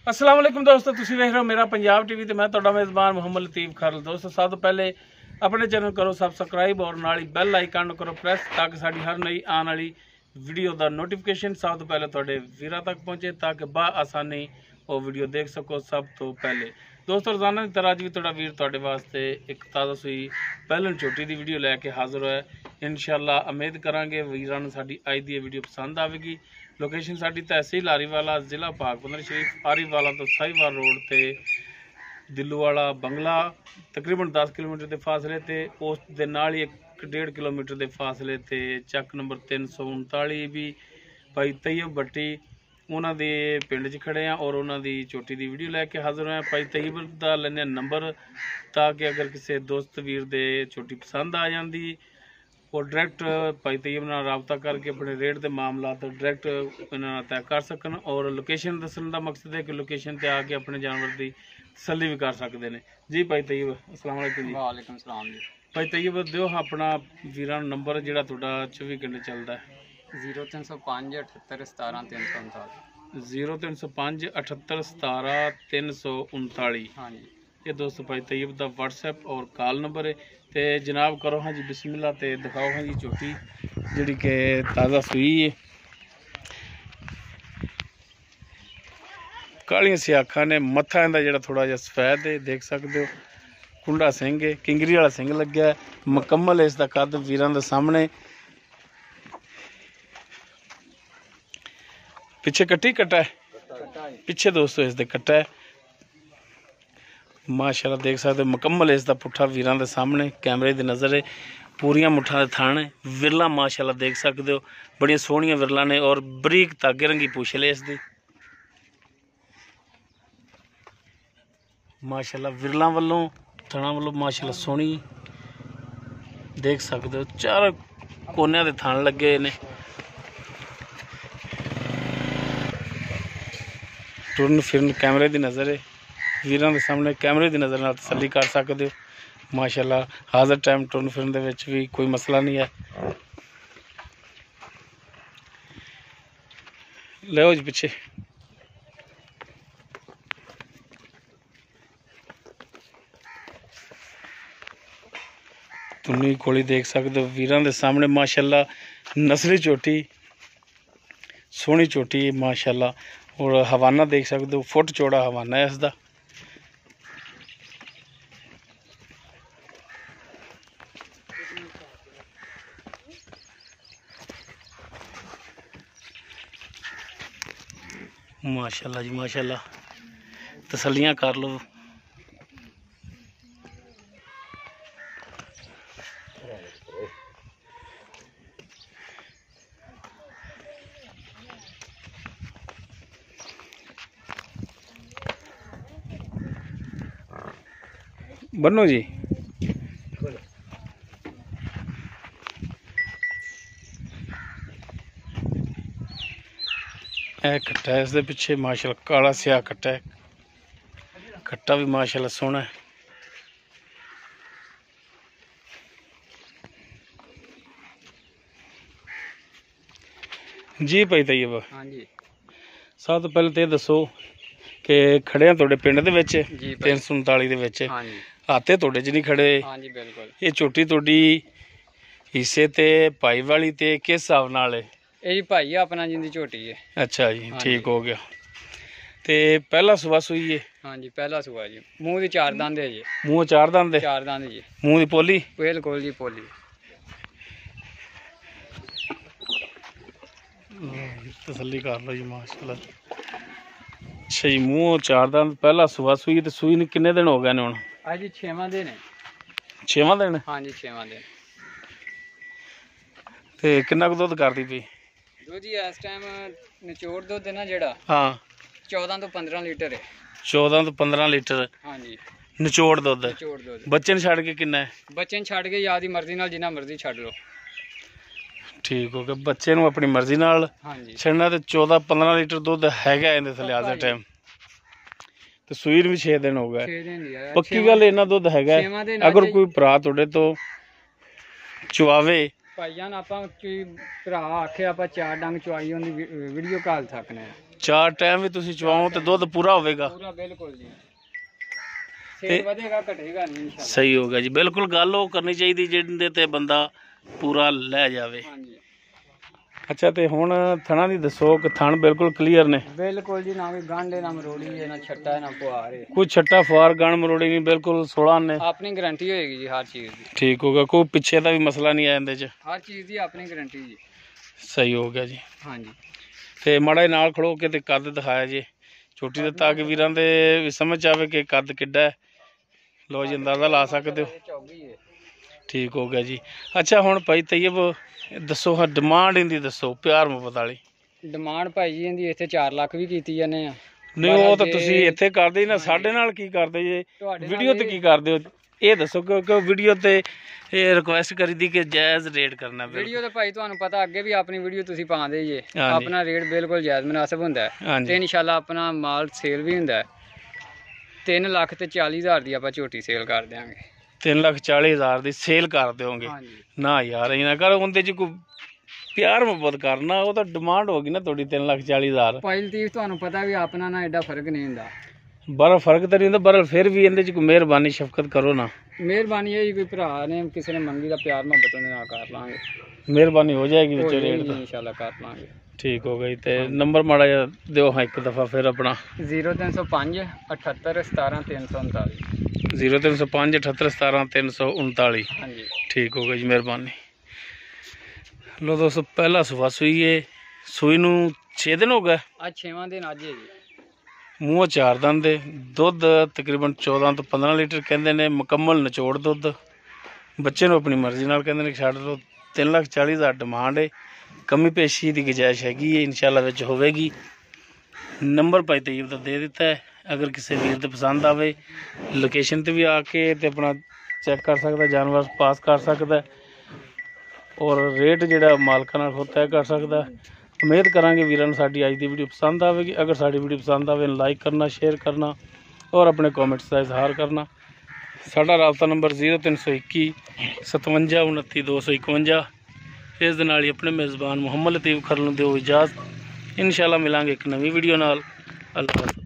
अस्सलाम वालेकुम दोस्तों, तुसीं वेख रहे हो मेरा पंजाब टीवी ते मैं तुहाडा मेज़बान मोहम्मद लतीफ़ खारल। दोस्तों सब तो पहले अपने चैनल करो सब्सक्राइब और नाल ही बैल आइकन करो प्रेस ताकि साडी हर नई आने वाली वीडियो का नोटिफिकेशन सब तो पहले तुहाडे वीरां तक पहुँचे ताकि बा आसानी वो वीडियो देख सको सब तो पहले। दोस्तों रोजाना की तरह अज भी तुहाडा वीर तुहाडे वास्ते एक ताज़ा सुई पहलन झोटी की वीडियो लैके हाजिर होया। इंशाअल्लाह उम्मीद करांगे वीरां नूं साडी अज दी वीडियो पसंद आवेगी। लोकेशन साडी तहसील आरीवाला, जिला भागपंदर शरीफ, आरीवाला तो साहिवाल रोड ते दिल्लूवाला बंगला तकरीबन 10 किलोमीटर के फासले ते उस दे नाल ही 1.5 किलोमीटर के फासले ते चक नंबर 339 भी भाई तैयब भट्टी उन्हों के पिंड च खड़े हैं और उन्हों की चोटी की वीडियो लैके हाजिर हैं। भाई तैयब का लेने नंबर ताकि अगर किसी दोस्त वीर दे चोटी पसंद आ जाती और डायरैक्ट भाई तैयब नाल राबता करके अपने रेट के मामला तो डायरैक्ट इन्होंने तय कर सकन। और लोकेशन दसन का मकसद है कि लोकेशन पर आके अपने जानवर की तसल्ली भी कर सकते हैं। जी भाई तैयब अस्सलाम वालेकुम जी। वालेकुम सलाम जी। भाई तैयब दिओ अपना वीरां नंबर जिहड़ा तुहाडा 24 घंटे चलता है। 0305 78 17 339। 0305 78 17 339। हाँ जी, ये दोस्त भाई तैयब का व्हाट्सएप और कॉल नंबर है। तो जनाब करो हाँ जी बिस्मिल्लाह ते दिखाओ हाँ जी झोटी जिहड़ी कि ताज़ा सूई है। कालियां सियाखा ने मत्था इहदा जिहड़ा थोड़ा जिहा सफेद है देख सकते हो। कुंडा सिंह है, किंगरी वाला सिंह लग्या है, मुकम्मल है इसका कद वीरां दे सामने। पिछे कट्टी कट्टा है, पिछे दोस्तों इसके कट्टा है माशाल्लाह देख सकते हो। मुकम्मल इसका पुट्ठा वीरां दे सामने कैमरे की नज़र है। पूरियां मुठा दे थान है, विरला माशाल्लाह देख सकते हो, बड़िया सोहनियां विरला ने और बरीक धागे रंगी पूछल है इसकी माशाल्लाह। विरला वालों थणा वालों माशाल्लाह सोहनी देख सकते हो। चार कोनिया दे थान लगे ने। टुरन फिरन कैमरे की नज़र है, वीरां दे सामने कैमरे की नज़र नाल तसल्ली कर सकते हो माशाल्लाह। हाज़र टाइम टुरन फिरन दे विच भी कोई मसला नहीं है। लो जी पिछे तुन्नी कोली देख सकते हो वीरां दे सामने माशाल्लाह। नस्ली चोटी सोहनी चोटी माशाल्लाह। और हवाना देख सकते हो, फुट चौड़ा हवाना है इसका। माशाल्लाह जी माशाल्लाह, तसल्लियां कर लो। बनो जी कट्टा है इसके पिछे माशाल्लाह, काला स्याह कट्टा है। कट्टा भी माशाल्लाह सोहना है। जी भाई तैयब हाँ जी, सब तो पहले तो दसो कि खड़े हैं तुहाडे पिंड दे विच जी भाई। 339 दे विच हाँ जी, हाते तुहाडे च नहीं खड़े। हाँ जी बिल्कुल। ये चोटी तुहाडी हिस्से ते भाई वाली ते किस हिसाब नाल है? ये जी भाई अपना जिंदी झोटी है। अच्छा जी हाँ ठीक जी। हो गया। ते पहला सुबह सुई है? हाँ जी पहला सुआ जी। मुंह दी चार दंद है जी। मुँह चार दंद है? चार दंद जी। मुँह दी पोली? बिल्कुल जी पोली। तसल्ली कर लो जी माशाल्लाह। अच्छा जी मुँह चार दंद पहला सुबह सुई ते सुई ने किन्ने दिन हो गए ने हुण? आज जी 6वां दिन है। 6वां दिन? हाँ जी 6वां दिन। ते किन्ना कुछ दुध करदी पई? दो जी इस टाइम निचोड़ दुध है ना जेड़ा, हाँ 14 तो 15 लीटर है। 14 तो 15 लीटर हाँ जी निचोड़ दुध। निचोड़ दुध। बच्चे ने छड़ के किन्ना है? बच्चे ने छड़ के याद की मर्जी नाल जिन्ना मर्जी छड़ लो। ठीक हो गया। बच्चे नूं अपनी मर्जी नाल हाँ जी छड़ना ते 14-15 लीटर दुध हैगा इहदे थल्ले आज टाइम। ते सूई भी 6 दिन हो गए। 6 दिन लिया है। पक्की गल इन्ना दुध हैगा। छेवां दिन अगर आज कोई भरा तुहाडे तो चुआवे भाईजान आप भरा आखे आप चार डंग चुआई होंगी वीडियो कॉल थकने। 4 ਟਾਈਮ ਵੀ ਤੁਸੀਂ ਚਵਾਓ ਤੇ ਦੁੱਧ ਪੂਰਾ ਹੋਵੇਗਾ। ਪੂਰਾ ਬਿਲਕੁਲ ਜੀ, ਸੇਲ ਵਧੇਗਾ ਘਟੇਗਾ ਨਹੀਂ ਇਨਸ਼ਾਅੱਲਾ। ਸਹੀ ਹੋ ਗਿਆ ਜੀ, ਬਿਲਕੁਲ ਗੱਲ ਉਹ ਕਰਨੀ ਚਾਹੀਦੀ ਜਿਹਦੇ ਤੇ ਬੰਦਾ ਪੂਰਾ ਲੈ ਜਾਵੇ। ਹਾਂਜੀ ਅੱਛਾ, ਤੇ ਹੁਣ ਥਣਾ ਦੀ ਦੱਸੋ ਕਿ ਥਣ ਬਿਲਕੁਲ ਕਲੀਅਰ ਨੇ? ਬਿਲਕੁਲ ਜੀ, ਨਾ ਕੋਈ ਗੰਢ ਨਾ ਮਰੋੜੀ ਹੈ, ਨਾ ਛੱਟਾ ਨਾ ਪੁਆਰ ਹੈ, ਕੋਈ ਛੱਟਾ ਫੁਆਰ ਗਣ ਮਰੋੜੀ ਨਹੀਂ, ਬਿਲਕੁਲ 16 ਨੇ। ਆਪਣੀ ਗਾਰੰਟੀ ਹੋਏਗੀ ਜੀ ਹਰ ਚੀਜ਼ ਦੀ। ਠੀਕ ਹੋ ਗਿਆ, ਕੋਈ ਪਿੱਛੇ ਦਾ ਵੀ ਮਸਲਾ ਨਹੀਂ ਆਇਆ ਇਹਦੇ ਚ? ਹਰ ਚੀਜ਼ ਦੀ ਆਪਣੀ ਗਾਰੰਟੀ ਜੀ। ਸਹੀ ਹੋ ਗਿਆ ਜੀ। ਹਾਂਜੀ ਤੇ ਮਾੜਾ ਜਿਹਾ ਨਾਲ ਖੜੋ ਕੇ ਤੇ ਕੱਦ ਦਿਖਾਇਆ ਜੀ ਛੋਟੀ ਦਾ, ਤਾਂ ਕਿ ਵੀਰਾਂ ਦੇ ਵੀ ਸਮਝ ਆਵੇ ਕਿ ਕੱਦ ਕਿੱਡਾ ਹੈ। ਲੋ ਜੀ, ਅੰਦਾਜ਼ਾ ਲਾ ਸਕਦੇ ਹੋ। ਚੌਗੀ ਹੈ। ਠੀਕ ਹੋ ਗਿਆ ਜੀ। ਅੱਛਾ, ਹੁਣ ਭਾਈ ਤੈयब ਦੱਸੋ, ਹਾਂ ਡਿਮਾਂਡ ਇਹਦੀ ਦੱਸੋ ਪਿਆਰ ਮੁਹੱਬਤ ਵਾਲੀ। ਡਿਮਾਂਡ ਭਾਈ ਜੀ ਇਹਦੀ ਇੱਥੇ 4 ਲੱਖ ਵੀ ਕੀਤੀ ਜਾਂਦੇ ਆ। ਨਹੀਂ, ਉਹ ਤਾਂ ਤੁਸੀਂ ਇੱਥੇ ਕਰਦੇ ਹੀ ਨਾ, ਸਾਡੇ ਨਾਲ ਕੀ ਕਰਦੇ ਜੇ? ਵੀਡੀਓ ਤੇ ਕੀ ਕਰਦੇ ਹੋ ਇਹ ਦੱਸੋ, ਕਿਉਂਕਿ ਵੀਡੀਓ ਤੇ ਇਹ ਰਿਕੁਐਸਟ ਕਰੀਦੀ ਕਿ ਜਾਇਜ਼ ਰੇਟ ਕਰਨਾ। ਵੀਡੀਓ ਤੇ ਭਾਈ ਤੁਹਾਨੂੰ ਪਤਾ ਅੱਗੇ ਵੀ ਆਪਣੀ ਵੀਡੀਓ ਤੁਸੀਂ ਪਾਉਂਦੇ ਜੇ, ਹਾਂਜੀ। ਆਪਣਾ ਰੇਟ ਬਿਲਕੁਲ ਜਾਇਜ਼ ਮੁਨਾਸਿਬ ਹੁੰਦਾ ਹੈ ਹਾਂਜੀ। ਤੇ ਇਨਸ਼ਾਅੱਲਾ ਆਪਣਾ ਮਾਲ ਸੇਲ ਵੀ ਹੁੰਦਾ ਹੈ। 3,40,000 ਦੀ ਆਪਾਂ ਝੋਟੀ ਸੇਲ ਕਰ ਦਿਆਂਗੇ। 3,40,000 ਦੀ ਸੇਲ ਕਰ ਦਿਓਗੇ? ਹਾਂਜੀ ਨਾ ਯਾਰ, ਇਹ ਨਾ ਕਰ, ਉਹਦੇ ਚ ਕੋਈ ਪਿਆਰ ਮੁਹੱਬਤ ਕਰਨਾ, ਉਹ ਤਾਂ ਡਿਮਾਂਡ ਹੋ ਗਈ ਨਾ ਤੁਹਾਡੀ 3,40,000। ਭਾਈ ਲਤੀਫ ਤੁਹਾਨੂੰ ਪਤਾ ਵੀ ਆਪਣਾ ਨਾ ਐਡਾ ਫਰਕ ਨਹੀਂ ਹੁੰਦਾ। ਬੜਾ ਫਰਕ ਤਾਂ ਨਹੀਂ ਹੁੰਦਾ, ਪਰ ਫਿਰ ਵੀ ਇਹਦੇ ਚ ਕੋਈ ਮਿਹਰਬਾਨੀ ਸ਼ਫਕਤ ਕਰੋ ਨਾ। ਮਿਹਰਬਾਨੀ ਹੈ ਜੀ, ਕੋਈ ਭਰਾ ਨੇ ਕਿਸੇ ਨੇ ਮੰਗੀ ਦਾ ਪਿਆਰ ਮੁਹੱਬਤ ਉਹਦੇ ਨਾਲ ਕਰ ਲਾਂਗੇ, ਮਿਹਰਬਾਨੀ ਹੋ ਜਾਏਗੀ ਵਿੱਚ ਰੇਟ ਦਾ। ਇਨਸ਼ਾਅੱਲਾ ਕਰ ਲਾਂਗੇ। ਠੀਕ ਹੋ ਗਈ। ਤੇ ਨੰਬਰ ਮਾੜਾ ਜਿਹਾ ਦਿਓ ਹਾਂ ਇੱਕ ਦਫਾ ਫਿਰ ਆਪਣਾ। 0305 78 17 339। 0305 78 17 339। ਹਾਂਜੀ ਠੀਕ ਹੋ ਗਿਆ ਜੀ, ਮਿਹਰਬਾਨੀ। ਲੋ ਦੋਸਤੋ, ਪਹਿਲਾ ਸੁਬਾ ਸੂਈ ਹੈ, ਸੂਈ ਨੂੰ 6 ਦਿਨ ਹੋ ਗਏ। ਅੱਜ 6ਵਾਂ ਦਿਨ ਅੱਜ ਹੈ ਜੀ। ਮੂੰਹ 4 ਦੰਦ ਦੇ, ਦੁੱਧ ਤਕਰੀਬਨ 14 ਤੋਂ 15 ਲੀਟਰ ਕਹਿੰਦੇ ਨੇ, ਮੁਕੰਮਲ ਨਿਚੋੜ ਦੁੱਧ। ਬੱਚੇ ਨੂੰ ਆਪਣੀ ਮਰਜ਼ੀ ਨਾਲ ਕਹਿੰਦੇ ਨੇ ਛੱਡ ਲਓ। 3,40,000 ਡਿਮਾਂਡ ਹੈ, ਕਮੀ ਪੇਸ਼ੀ ਦੀ ਗੁੰਜਾਇਸ਼ ਹੈਗੀ ਹੈ, ਇਨਸ਼ਾਅੱਲਾ ਵਿੱਚ ਹੋਵੇਗੀ। ਨੰਬਰ ਭਾਈ ਤैयब ਦਾ ਦੇ ਦਿੱਤਾ ਹੈ, ਅਗਰ ਕਿਸੇ ਵੀਰ ਦੇ ਪਸੰਦ ਆਵੇ ਲੋਕੇਸ਼ਨ ਤੇ ਵੀ ਆ ਕੇ ਤੇ ਆਪਣਾ ਚੈੱਕ ਕਰ ਸਕਦਾ, ਜਾਨਵਰ ਪਾਸ ਕਰ ਸਕਦਾ, ਔਰ ਰੇਟ ਜਿਹੜਾ ਮਾਲਕਾਂ ਨਾਲ ਖੁਦ ਤੈਅ ਕਰ ਸਕਦਾ। ਉਮੀਦ ਕਰਾਂਗੇ ਵੀਰਾਂ ਨੂੰ ਸਾਡੀ ਅੱਜ ਦੀ ਵੀਡੀਓ ਪਸੰਦ ਆਵੇਗੀ। ਅਗਰ ਸਾਡੀ ਵੀਡੀਓ ਪਸੰਦ ਆਵੇ, ਲਾਈਕ ਕਰਨਾ, ਸ਼ੇਅਰ ਕਰਨਾ ਔਰ ਆਪਣੇ ਕਮੈਂਟਸ ਦਾ ਇਜ਼ਹਾਰ ਕਰਨਾ। ਸਾਡਾ ਰਾਬਤਾ ਨੰਬਰ 0321 57 29 251। ਇਸ ਦੇ ਨਾਲ ਹੀ ਆਪਣੇ ਮੇਜ਼ਬਾਨ ਮੁਹੰਮਦ ਲਤੀਫ ਖਰਲ ਨੂੰ ਦਿਓ ਇਜਾਜ਼ਤ। ਇਨਸ਼ਾਅੱਲਾ ਮਿਲਾਂਗੇ ਇੱਕ ਨਵੀਂ ਵੀਡੀਓ ਨਾਲ। ਅੱਲਾਹ ਹਾਫ਼ਿਜ਼।